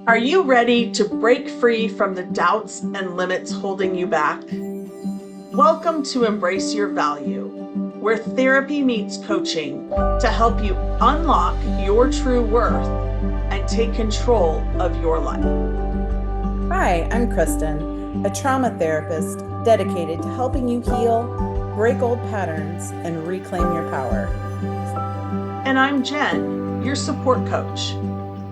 Are you ready to break free from the doubts and limits holding you back? Welcome to Embrace Your Value, where therapy meets coaching to help you unlock your true worth and take control of your life. Hi, I'm Kristen, a trauma therapist dedicated to helping you heal, break old patterns, and reclaim your power. And I'm Jen, your support coach,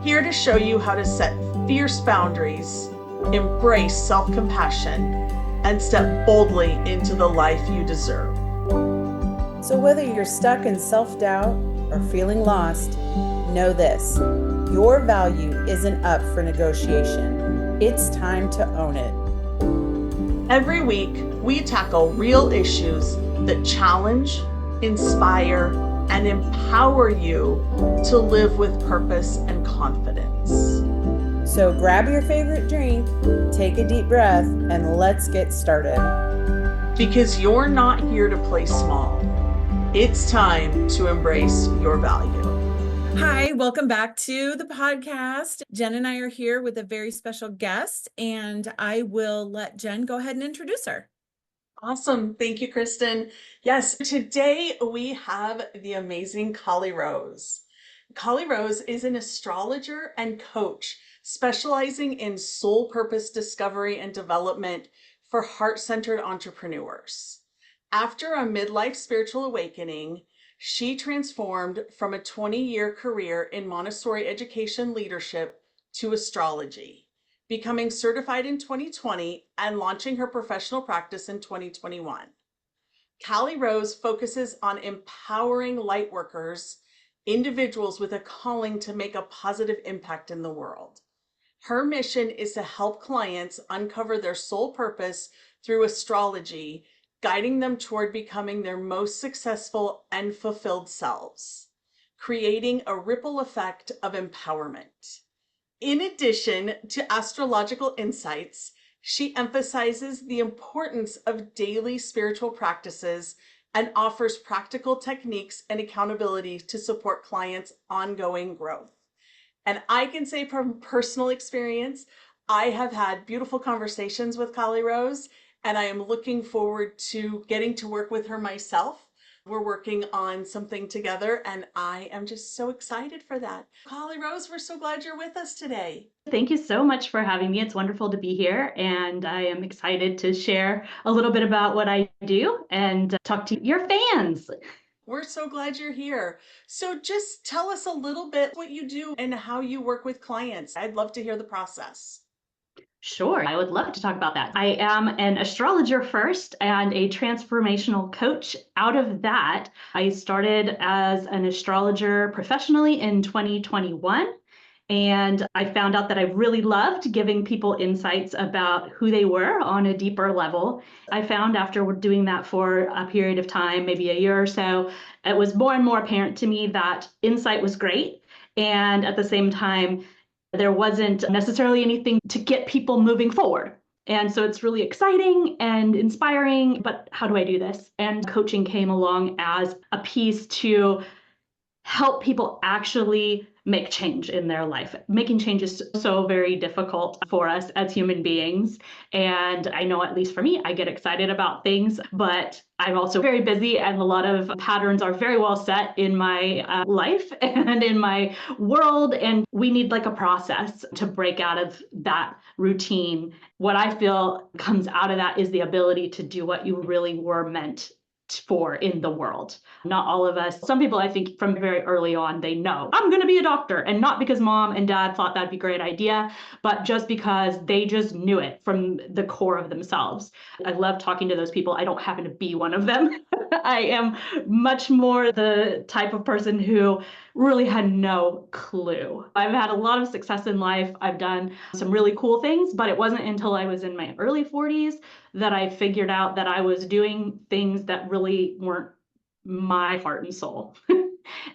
here to show you how to set fierce boundaries, embrace self-compassion, and step boldly into the life you deserve. So whether you're stuck in self-doubt or feeling lost, know this: your value isn't up for negotiation. It's time to own it. Every week, we tackle real issues that challenge, inspire, and empower you to live with purpose and confidence. So grab your favorite drink, take a deep breath, and let's get started. Because you're not here to play small. It's time to embrace your value. Hi, welcome back to the podcast. Jen and I are here with a very special guest, and I will let Jen go ahead and introduce her. Awesome. Thank you, Kristen. Yes, today we have the amazing Kali Rose. Kali Rose is an astrologer and coach specializing in soul purpose discovery and development for heart-centered entrepreneurs. After a midlife spiritual awakening, she transformed from a 20-year career in Montessori education leadership to astrology, becoming certified in 2020 and launching her professional practice in 2021. Kali Rose focuses on empowering lightworkers, individuals with a calling to make a positive impact in the world. Her mission is to help clients uncover their soul purpose through astrology, guiding them toward becoming their most successful and fulfilled selves, creating a ripple effect of empowerment. In addition to astrological insights, she emphasizes the importance of daily spiritual practices and offers practical techniques and accountability to support clients' ongoing growth. And I can say from personal experience, I have had beautiful conversations with Kali Rose, and I am looking forward to getting to work with her myself. We're working on something together, and I am just so excited for that. Kali Rose, we're so glad you're with us today. Thank you so much for having me. It's wonderful to be here, and I am excited to share a little bit about what I do and talk to your fans. We're so glad you're here. So just tell us a little bit what you do and how you work with clients. I'd love to hear the process. Sure, I would love to talk about that. I am an astrologer first and a transformational coach. Out of that, I started as an astrologer professionally in 2021. And I found out that I really loved giving people insights about who they were on a deeper level. I found after doing that for a period of time, maybe a year or so, it was more and more apparent to me that insight was great. And at the same time, there wasn't necessarily anything to get people moving forward. And so it's really exciting and inspiring, but how do I do this? And coaching came along as a piece to help people actually make change in their life. Making change is so very difficult for us as human beings. And I know, at least for me, I get excited about things, but I'm also very busy, and a lot of patterns are very well set in my life and in my world. And we need like a process to break out of that routine. What I feel comes out of that is the ability to do what you really were meant for in the world. Not all of us. Some people, I think from very early on, they know I'm going to be a doctor, and not because mom and dad thought that'd be a great idea, but just because they just knew it from the core of themselves. I love talking to those people. I don't happen to be one of them. I am much more the type of person who really had no clue. I've had a lot of success in life. I've done some really cool things, but it wasn't until I was in my early 40s that I figured out that I was doing things that really weren't my heart and soul.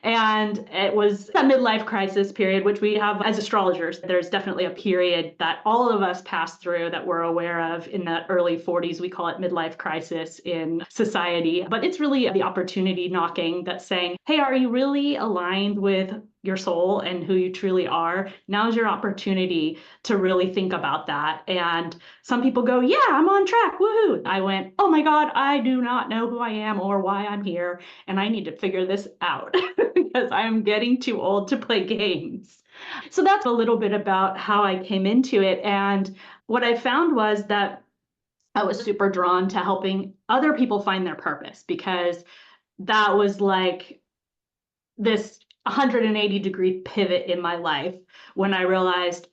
And it was a midlife crisis period, which we have as astrologers. There's definitely a period that all of us pass through that we're aware of in that early 40s. We call it midlife crisis in society. But it's really the opportunity knocking that's saying, hey, are you really aligned with your soul and who you truly are, now's your opportunity to really think about that. And some people go, yeah, I'm on track, woohoo. I went, oh my God, I do not know who I am or why I'm here, and I need to figure this out because I'm getting too old to play games. So that's a little bit about how I came into it. And what I found was that I was super drawn to helping other people find their purpose, because that was like this 180-degree pivot in my life when I realized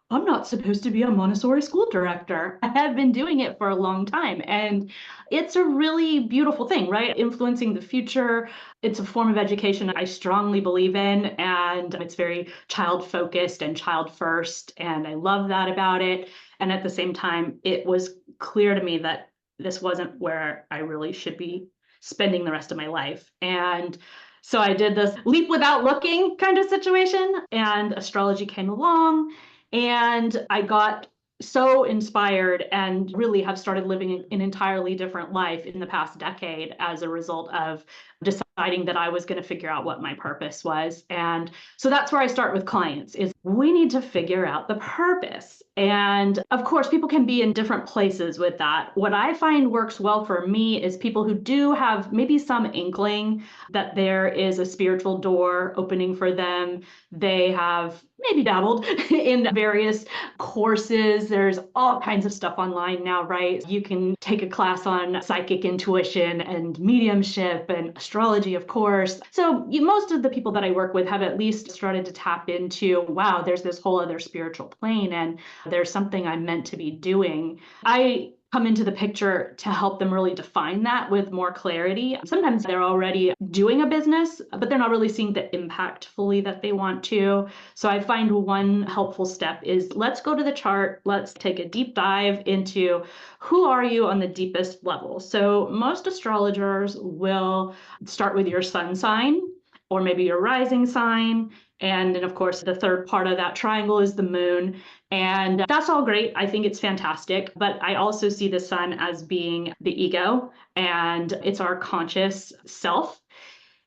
I'm not supposed to be a Montessori school director. I have been doing it for a long time. And it's a really beautiful thing, right? Influencing the future. It's a form of education I strongly believe in. And it's very child focused and child first. And I love that about it. And at the same time, it was clear to me that this wasn't where I really should be spending the rest of my life. And so I did this leap without looking kind of situation, and astrology came along, and I got so inspired and really have started living an entirely different life in the past decade as a result of deciding that I was going to figure out what my purpose was. And so that's where I start with clients is we need to figure out the purpose. And of course, people can be in different places with that. What I find works well for me is people who do have maybe some inkling that there is a spiritual door opening for them. They have maybe dabbled in various courses. There's all kinds of stuff online now, right? You can take a class on psychic intuition and mediumship and astrology, of course. So most of the people that I work with have at least started to tap into, wow, there's this whole other spiritual plane and there's something I'm meant to be doing. I come into the picture to help them really define that with more clarity. Sometimes they're already doing a business, but they're not really seeing the impact fully that they want to. So I find one helpful step is let's go to the chart. Let's take a deep dive into who are you on the deepest level. So most astrologers will start with your sun sign or maybe your rising sign. And then, of course, the third part of that triangle is the moon. And that's all great. I think it's fantastic. But I also see the sun as being the ego, and it's our conscious self.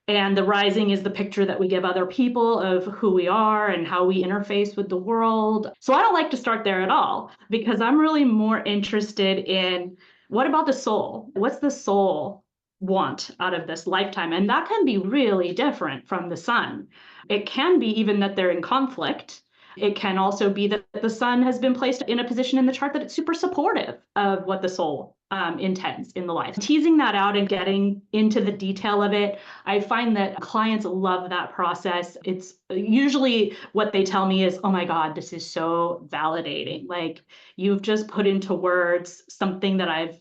And the rising is the picture that we give other people of who we are and how we interface with the world. So I don't like to start there at all, because I'm really more interested in what about the soul? What's the soul want out of this lifetime? And that can be really different from the sun. It can be even that they're in conflict. It can also be that the sun has been placed in a position in the chart that it's super supportive of what the soul intends in the life. Teasing that out and getting into the detail of it, I find that clients love that process. It's usually what they tell me is, oh my God, this is so validating. Like, you've just put into words something that I've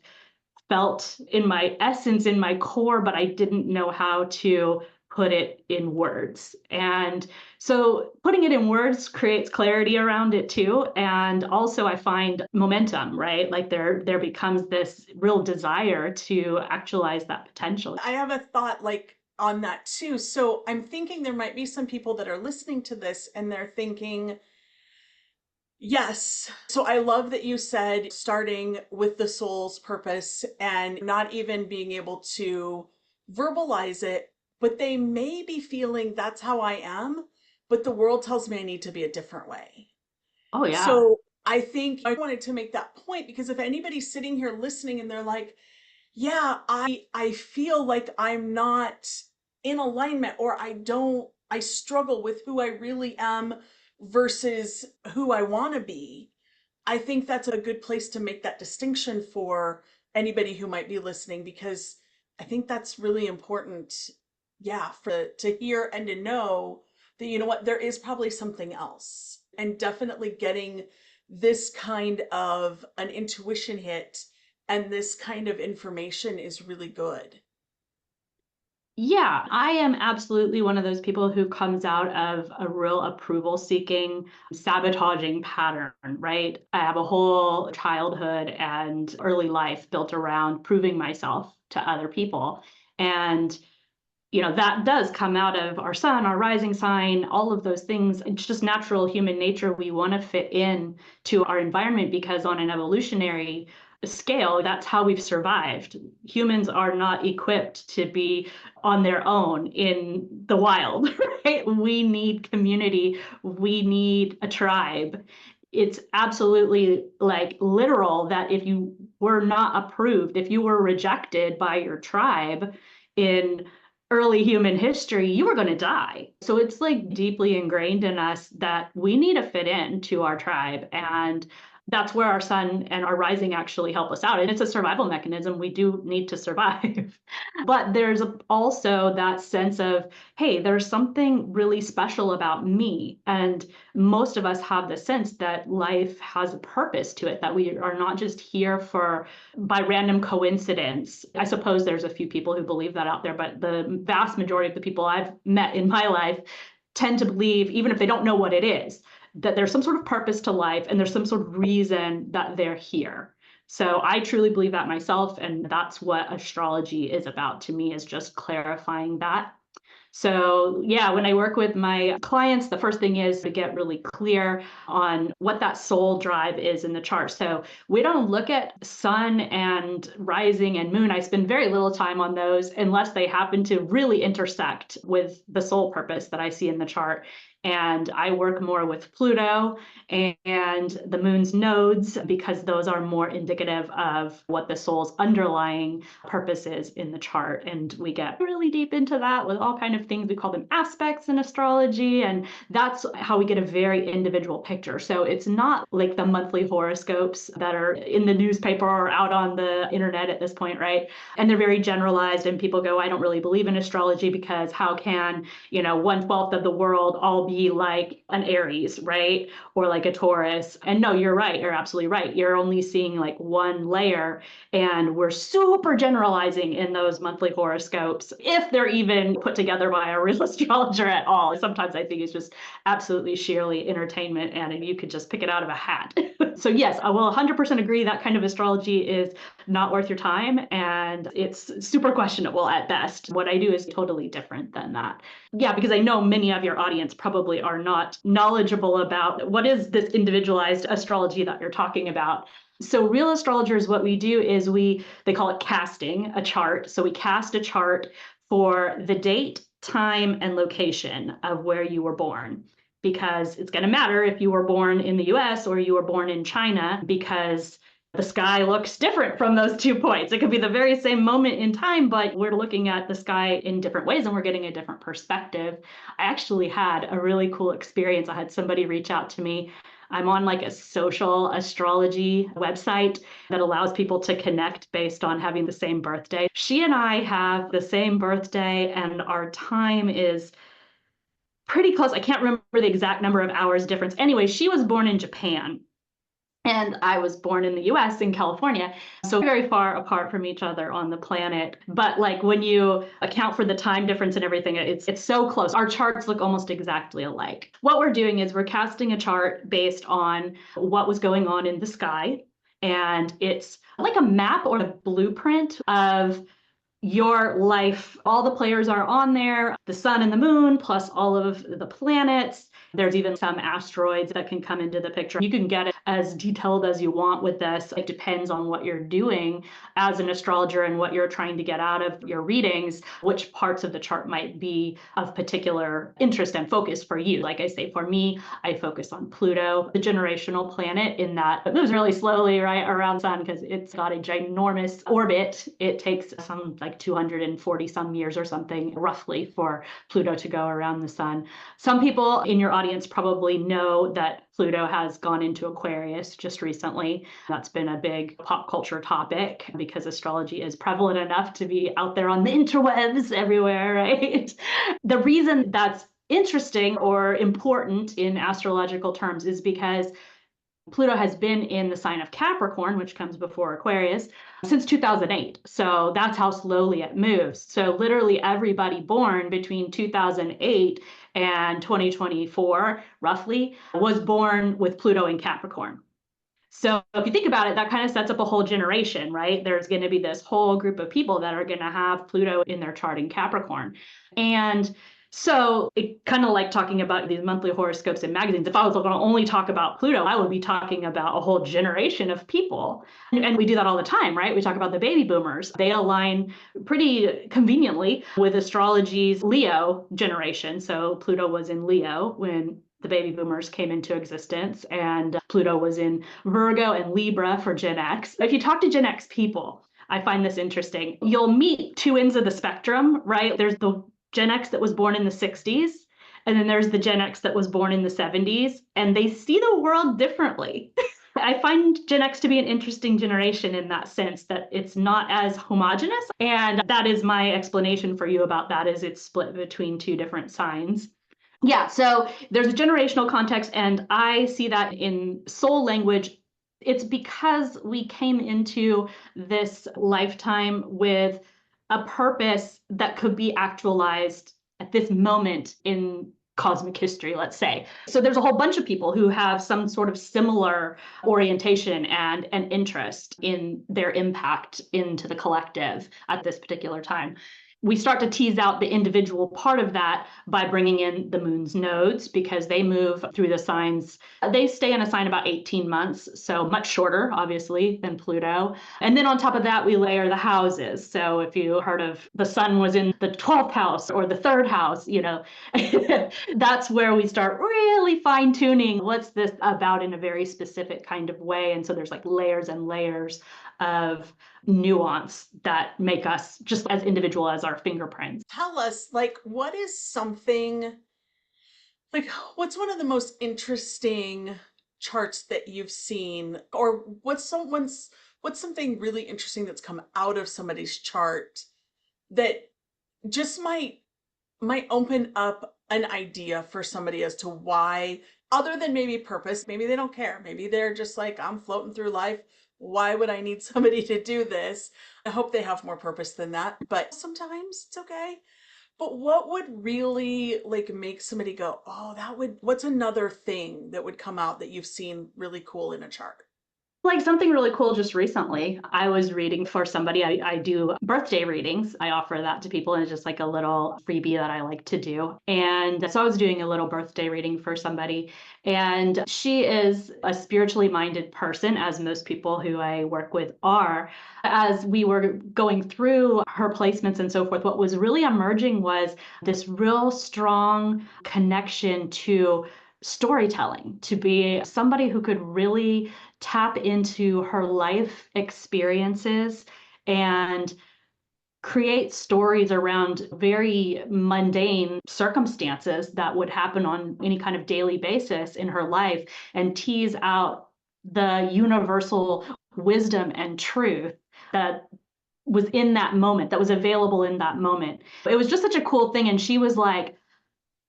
felt in my essence, in my core, but I didn't know how to put it in words. And so putting it in words creates clarity around it too. And also I find momentum, right? Like there becomes this real desire to actualize that potential. I have a thought like on that too. So I'm thinking there might be some people that are listening to this and they're thinking, yes. So I love that you said starting with the soul's purpose and not even being able to verbalize it, but they may be feeling that's how I am, but the world tells me I need to be a different way. Oh yeah. So I think I wanted to make that point because if anybody's sitting here listening and they're like, yeah, I feel like I'm not in alignment, or I struggle with who I really am versus who I want to be. I think that's a good place to make that distinction for anybody who might be listening, because I think that's really important. Yeah, for to hear and to know that, you know what, there is probably something else. And definitely getting this kind of an intuition hit and this kind of information is really good. Yeah, I am absolutely one of those people who comes out of a real approval seeking, sabotaging pattern, right? I have a whole childhood and early life built around proving myself to other people. And that does come out of our sun, our rising sign, all of those things. It's just natural human nature. We want to fit in to our environment because on an evolutionary scale. That's how we've survived. Humans are not equipped to be on their own in the wild, right? We need community. We need a tribe. It's absolutely like literal that if you were not approved, if you were rejected by your tribe in early human history, you were going to die. So it's like deeply ingrained in us that we need to fit in to our tribe. And that's where our sun and our rising actually help us out. And it's a survival mechanism. We do need to survive. But there's also that sense of, hey, there's something really special about me. And most of us have the sense that life has a purpose to it, that we are not just here for by random coincidence. I suppose there's a few people who believe that out there, but the vast majority of the people I've met in my life tend to believe, even if they don't know what it is, that there's some sort of purpose to life and there's some sort of reason that they're here. So I truly believe that myself, and that's what astrology is about to me, is just clarifying that. So yeah, when I work with my clients, the first thing is to get really clear on what that soul drive is in the chart. So we don't look at sun and rising and moon. I spend very little time on those unless they happen to really intersect with the soul purpose that I see in the chart. And I work more with Pluto and the moon's nodes because those are more indicative of what the soul's underlying purpose is in the chart. And we get really deep into that with all kinds of things. We call them aspects in astrology. And that's how we get a very individual picture. So it's not like the monthly horoscopes that are in the newspaper or out on the internet at this point, right? And they're very generalized and people go, I don't really believe in astrology because how can, 1/12 of the world all be like an Aries, right? Or like a Taurus. And no, you're right. You're absolutely right. You're only seeing like one layer, and we're super generalizing in those monthly horoscopes, if they're even put together by a real astrologer at all. Sometimes I think it's just absolutely sheerly entertainment, and you could just pick it out of a hat. So yes, I will 100% agree that kind of astrology is not worth your time, and it's super questionable at best. What I do is totally different than that. Yeah, because I know many of your audience probably are not knowledgeable about what is this individualized astrology that you're talking about. So real astrologers, what we do is they call it casting a chart. So we cast a chart for the date, time, and location of where you were born, because it's going to matter if you were born in the US or you were born in China, because the sky looks different from those 2 points. It could be the very same moment in time, but we're looking at the sky in different ways and we're getting a different perspective. I actually had a really cool experience. I had somebody reach out to me. I'm on like a social astrology website that allows people to connect based on having the same birthday. She and I have the same birthday and our time is pretty close. I can't remember the exact number of hours difference. Anyway, she was born in Japan. And I was born in the US in California, so very far apart from each other on the planet. But like when you account for the time difference and everything, it's so close. Our charts look almost exactly alike. What we're doing is we're casting a chart based on what was going on in the sky. And it's like a map or a blueprint of your life. All the players are on there, the sun and the moon, plus all of the planets. There's even some asteroids that can come into the picture. You can get it as detailed as you want with this. It depends on what you're doing as an astrologer and what you're trying to get out of your readings, which parts of the chart might be of particular interest and focus for you. Like I say, for me, I focus on Pluto, the generational planet, in that it moves really slowly right around the sun because it's got a ginormous orbit. It takes some like 240 some years or something roughly for Pluto to go around the sun. Some people in your audience probably know that Pluto has gone into Aquarius just recently. That's been a big pop culture topic because astrology is prevalent enough to be out there on the interwebs everywhere, right? The reason that's interesting or important in astrological terms is because Pluto has been in the sign of Capricorn, which comes before Aquarius, since 2008. So that's how slowly it moves. So literally everybody born between 2008 and 2024, roughly, was born with Pluto in Capricorn. So if you think about it, that kind of sets up a whole generation, right? There's going to be this whole group of people that are going to have Pluto in their chart in Capricorn. And So it kind of like talking about these monthly horoscopes in magazines. If I was going to only talk about Pluto, I would be talking about a whole generation of people. And we do that all the time, right? We talk about the baby boomers. They align pretty conveniently with astrology's Leo generation. So Pluto was in Leo when the baby boomers came into existence, and Pluto was in Virgo and Libra for Gen X. If you talk to Gen X people, I find this interesting. You'll meet two ends of the spectrum, right? There's the Gen X that was born in the 60s, and then there's the Gen X that was born in the 70s, and they see the world differently. I find Gen X to be an interesting generation in that sense, that it's not as homogenous. And that is my explanation for you about that, is it's split between two different signs. Yeah, so there's a generational context, and I see that in soul language. It's because we came into this lifetime with a purpose that could be actualized at this moment in cosmic history, let's say. So there's a whole bunch of people who have some sort of similar orientation and an interest in their impact into the collective at this particular time. We start to tease out the individual part of that by bringing in the moon's nodes, because they move through the signs. They stay in a sign about 18 months, so much shorter, obviously, than Pluto. And then on top of that, we layer the houses. So if you heard of the sun was in the 12th house or the third house, that's where we start really fine tuning what's this about in a very specific kind of way. And so there's like layers and layers of nuance that make us just as individual as our fingerprints. Tell us, like, what is something, like, what's one of the most interesting charts that you've seen, or what's something really interesting that's come out of somebody's chart that just might open up an idea for somebody as to why, other than maybe purpose, maybe they don't care. Maybe they're just like, I'm floating through life. Why would I need somebody to do this? I hope they have more purpose than that, but sometimes it's okay. But what would really like make somebody go, oh, what's another thing that would come out that you've seen really cool in a chart? Like something really cool just recently, I was reading for somebody. I do birthday readings. I offer that to people, and it's just like a little freebie that I like to do. And so I was doing a little birthday reading for somebody, and she is a spiritually minded person, as most people who I work with are. As we were going through her placements and so forth, what was really emerging was this real strong connection to storytelling, to be somebody who could really tap into her life experiences and create stories around very mundane circumstances that would happen on any kind of daily basis in her life, and tease out the universal wisdom and truth that was in that moment, that was available in that moment. It was just such a cool thing. And she was like,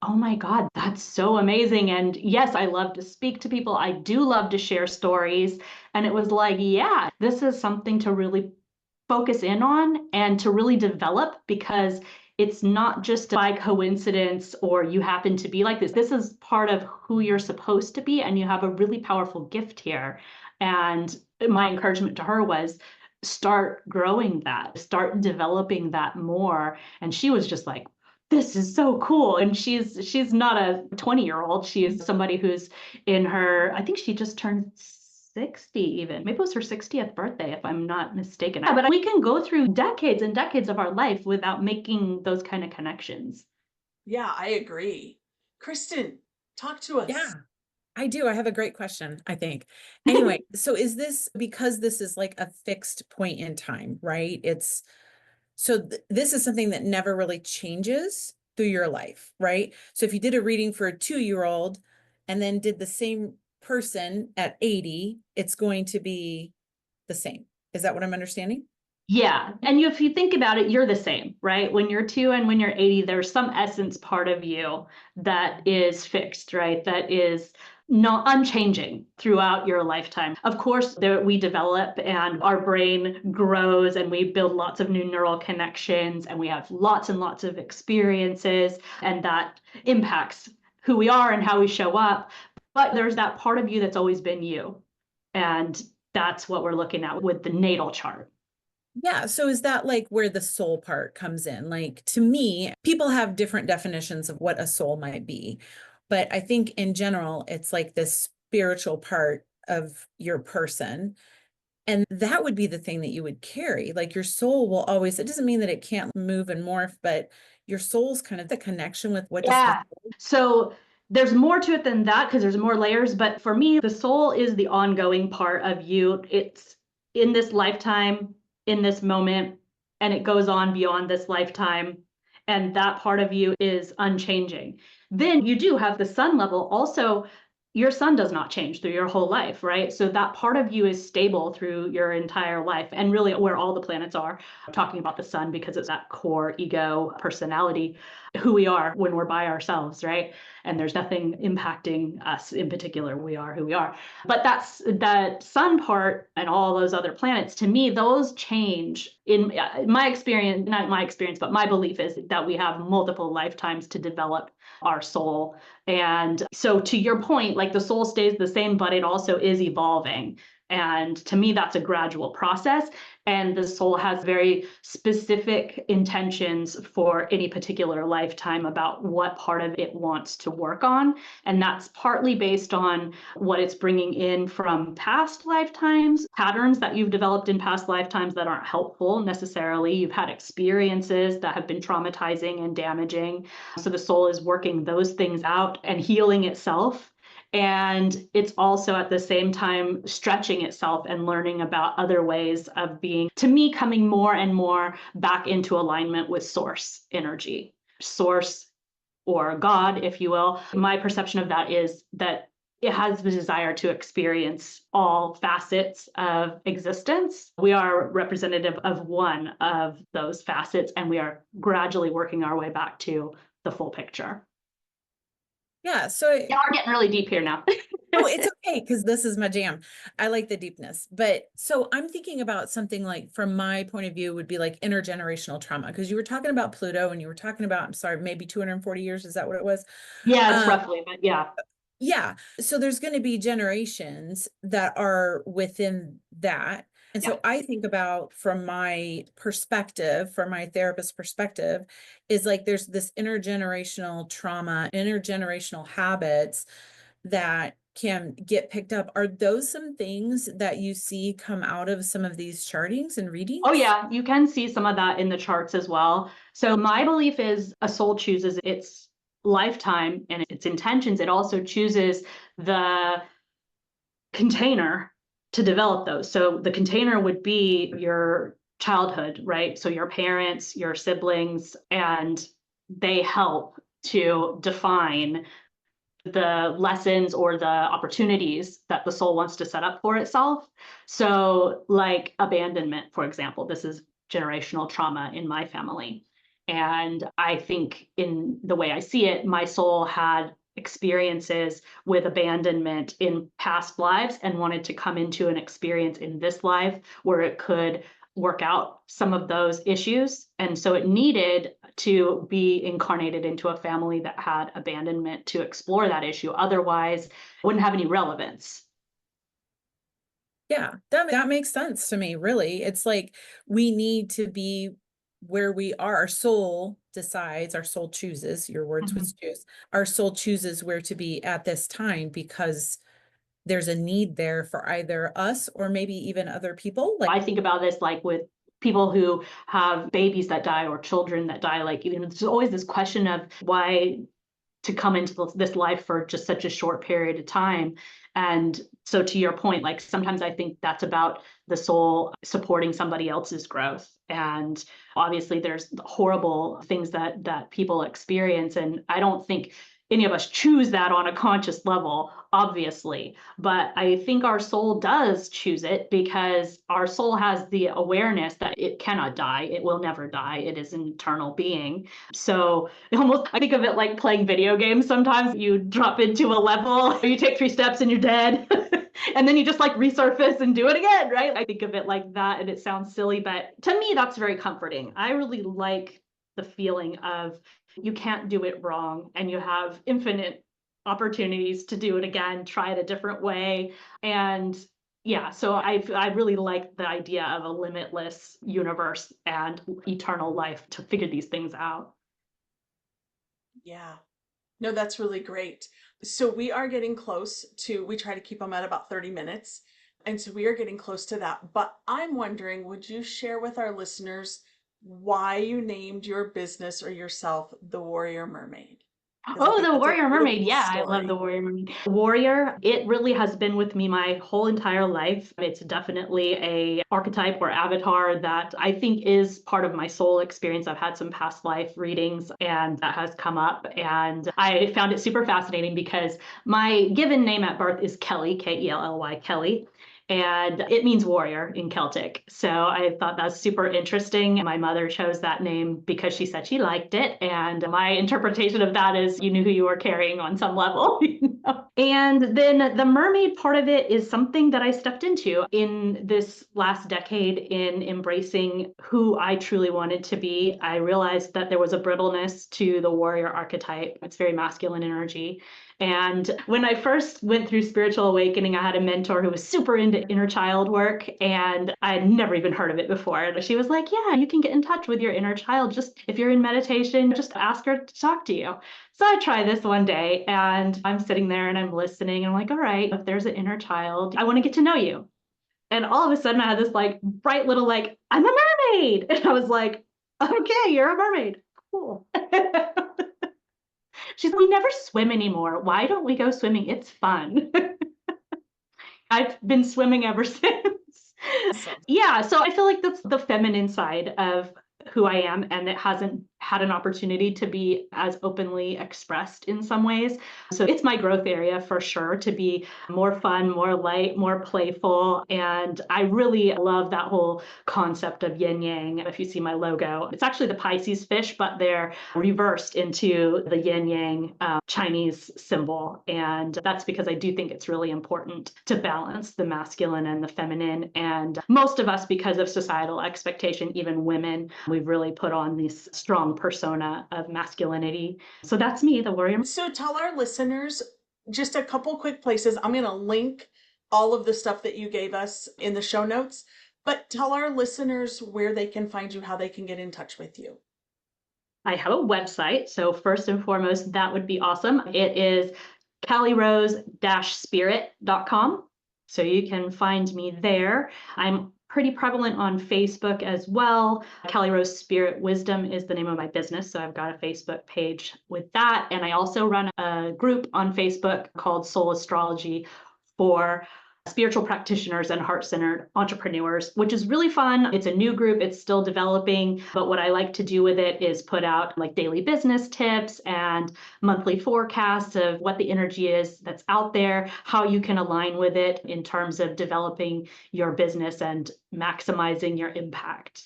oh my God, that's so amazing. And yes, I love to speak to people. I do love to share stories. And it was like, yeah, this is something to really focus in on and to really develop, because it's not just by coincidence or you happen to be like this. This is part of who you're supposed to be. And you have a really powerful gift here. And my encouragement to her was, start growing that, start developing that more. And she was just like, this is so cool. And she's not a 20-year-old. She is somebody who's in her, I think she just turned 60 even. Maybe it was her 60th birthday, if I'm not mistaken. Yeah, but we can go through decades and decades of our life without making those kind of connections. Yeah, I agree. Kristen, talk to us. Yeah, I do. I have a great question, I think. Anyway, so is this because this is like a fixed point in time, right? This is something that never really changes through your life, right? So if you did a reading for a 2-year-old and then did the same person at 80, it's going to be the same. Is that what I'm understanding? Yeah. And if you think about it, you're the same, right? When you're 2 and when you're 80, there's some essence part of you that is fixed, right? That is not unchanging throughout your lifetime. Of course, we develop and our brain grows and we build lots of new neural connections and we have lots and lots of experiences, and that impacts who we are and how we show up. But there's that part of you that's always been you. And that's what we're looking at with the natal chart. Yeah. So is that like where the soul part comes in? Like to me, people have different definitions of what a soul might be. But I think in general, it's like this spiritual part of your person. And that would be the thing that you would carry. Like your soul will always, it doesn't mean that it can't move and morph, but your soul's kind of the connection with what does the Yeah. So there's more to it than that because there's more layers. But for me, the soul is the ongoing part of you. It's in this lifetime, in this moment, and it goes on beyond this lifetime. And that part of you is unchanging. Then you do have the sun level. Also, your sun does not change through your whole life, right? So that part of you is stable through your entire life and really where all the planets are. I'm talking about the sun because it's that core ego personality, who we are when we're by ourselves, right? And there's nothing impacting us in particular. We are who we are. But that's that sun part and all those other planets, to me, those change in my experience, not my experience, but my belief is that we have multiple lifetimes to develop our soul. And so to your point, like the soul stays the same, but it also is evolving. And to me, that's a gradual process. And the soul has very specific intentions for any particular lifetime about what part of it wants to work on. And that's partly based on what it's bringing in from past lifetimes, patterns that you've developed in past lifetimes that aren't helpful necessarily. You've had experiences that have been traumatizing and damaging. So the soul is working those things out and healing itself. And it's also at the same time stretching itself and learning about other ways of being, to me, coming more and more back into alignment with source energy, source or God, if you will. My perception of that is that it has the desire to experience all facets of existence. We are representative of one of those facets, and we are gradually working our way back to the full picture. Yeah. So Yeah, we're getting really deep here now. no, it's okay because this is my jam. I like the deepness. But so I'm thinking about something like, from my point of view, would be like intergenerational trauma. Because you were talking about Pluto and you were talking about, I'm sorry, maybe 240 years. Is that what it was? Yeah, it's Um, roughly, but yeah. yeah. So there's going to be generations that are within that. And Yeah. so I think about, from my perspective, from my therapist perspective, is like there's this intergenerational trauma, intergenerational habits that can get picked up. Are those some things that you see come out of some of these chartings and Oh, readings? yeah, you can see some of that in the charts as well. So my belief is a soul chooses its lifetime and its intentions. It also chooses the container to develop those. So the container would be your childhood, right? So your parents, your siblings, and they help to define the lessons or the opportunities that the soul wants to set up for itself. So, like abandonment, for example, this is generational trauma in my family. And I think, in the way I see it, my soul had experiences with abandonment in past lives and wanted to come into an experience in this life where it could work out some of those issues. And so it needed to be incarnated into a family that had abandonment to explore that issue. Otherwise, it wouldn't have any relevance. Yeah, that makes sense to me, really. It's like we need to be where we are. Our soul decides, our soul chooses, your words Mhm. was choose. Our soul chooses where to be at this time because there's a need there for either us or maybe even other people. Like, I think about this like with people who have babies that die or children that die. Like, even there's always this question of why to come into this life for just such a short period of time. And so, to your point, like sometimes I think that's about the soul supporting somebody else's growth. And obviously there's horrible things that people experience. And I don't think any of us choose that on a conscious level, obviously. But I think our soul does choose it because our soul has the awareness that it cannot die. It will never die. It is an eternal being. So almost, I think of it like playing video games. Sometimes you drop into a level, you take 3 steps and you're dead. And then you just like resurface and do it again, right? I think of it like that, and it sounds silly, but to me, that's very comforting. I really like the feeling of you can't do it wrong and you have infinite opportunities to do it again, try it a different way. And Yeah, so I really like the idea of a limitless universe and eternal life to figure these things out. Yeah. No, that's really great. So we are getting close to, we try to keep them at about 30 minutes. And so we are getting close to that. But I'm wondering, would you share with our listeners why you named your business or yourself the Warrior Mermaid? Because I Oh, think the that's a Warrior Mermaid. beautiful Yeah, I love the story. Warrior Mermaid. Warrior, it really has been with me my whole entire life. It's definitely a archetype or avatar that I think is part of my soul experience. I've had some past life readings and that has come up. And I found it super fascinating because my given name at birth is Kelly, Kelly, Kelly. And it means warrior in Celtic. So I thought that's super interesting. My mother chose that name because she said she liked it. And my interpretation of that is you knew who you were carrying on some level. And then the mermaid part of it is something that I stepped into in this last decade in embracing who I truly wanted to be. I realized that there was a brittleness to the warrior archetype. It's very masculine energy. And when I first went through spiritual awakening, I had a mentor who was super into inner child work, and I had never even heard of it before. And she was like, yeah, you can get in touch with your inner child. Just if you're in meditation, just ask her to talk to you. So I try this one day and I'm sitting there and I'm listening. And I'm like, all right, if there's an inner child, I want to get to know you. And all of a sudden I had this like bright little, like, I'm a mermaid. And I was like, okay, you're a mermaid. Cool. She's like, we never swim anymore. Why don't we go swimming? It's fun. I've been swimming ever since. Awesome. Yeah, so I feel like that's the feminine side of who I am, and it hasn't had an opportunity to be as openly expressed in some ways. So it's my growth area for sure, to be more fun, more light, more playful. And I really love that whole concept of yin yang. If you see my logo, it's actually the Pisces fish, but they're reversed into the yin yang Chinese symbol. And that's because I do think it's really important to balance the masculine and the feminine. And most of us, because of societal expectation, even women, we've really put on this strong persona of masculinity. So that's me, the warrior. So tell our listeners just a couple quick places. I'm going to link all of the stuff that you gave us in the show notes, but tell our listeners where they can find you, how they can get in touch with you. I have a website. So first and foremost, that would be awesome. It is callirose-spirit.com. So you can find me there. I'm pretty prevalent on Facebook as well. Callie Rose Spirit Wisdom is the name of my business. So I've got a Facebook page with that. And I also run a group on Facebook called Soul Astrology for spiritual practitioners and heart-centered entrepreneurs, which is really fun. It's a new group, it's still developing, but what I like to do with it is put out like daily business tips and monthly forecasts of what the energy is that's out there, how you can align with it in terms of developing your business and maximizing your impact.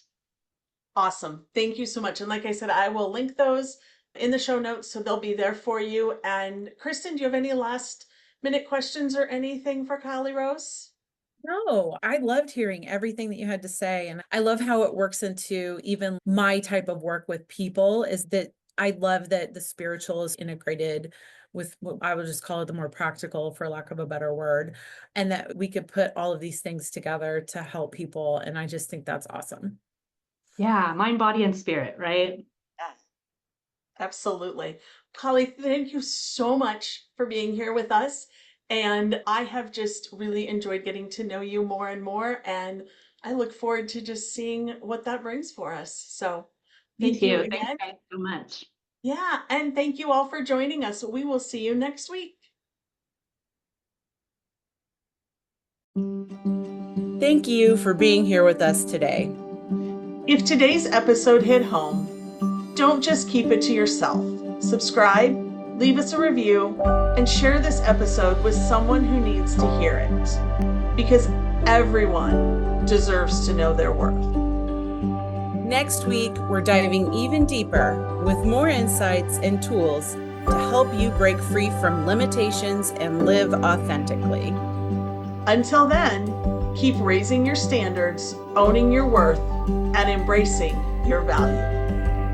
Awesome. Thank you so much. And like I said, I will link those in the show notes, so they'll be there for you. And Kristen, do you have any last minute questions or anything for Kylie Rose? No, I loved hearing everything that you had to say. And I love how it works into even my type of work with people, is that I love that the spiritual is integrated with what I would just call it the more practical, for lack of a better word, and that we could put all of these things together to help people. And I just think that's awesome. Yeah, mind, body, and spirit, right? Yeah, absolutely. Kylie, thank you so much for being here with us. And I have just really enjoyed getting to know you more and more. And I look forward to just seeing what that brings for us. So Me thank you too. Thanks again. guys so much. Yeah, and thank you all for joining us. We will see you next week. Thank you for being here with us today. If today's episode hit home, don't just keep it to yourself. Subscribe, leave us a review, and share this episode with someone who needs to hear it. Because everyone deserves to know their worth. Next week, we're diving even deeper with more insights and tools to help you break free from limitations and live authentically. Until then, keep raising your standards, owning your worth, and embracing your value.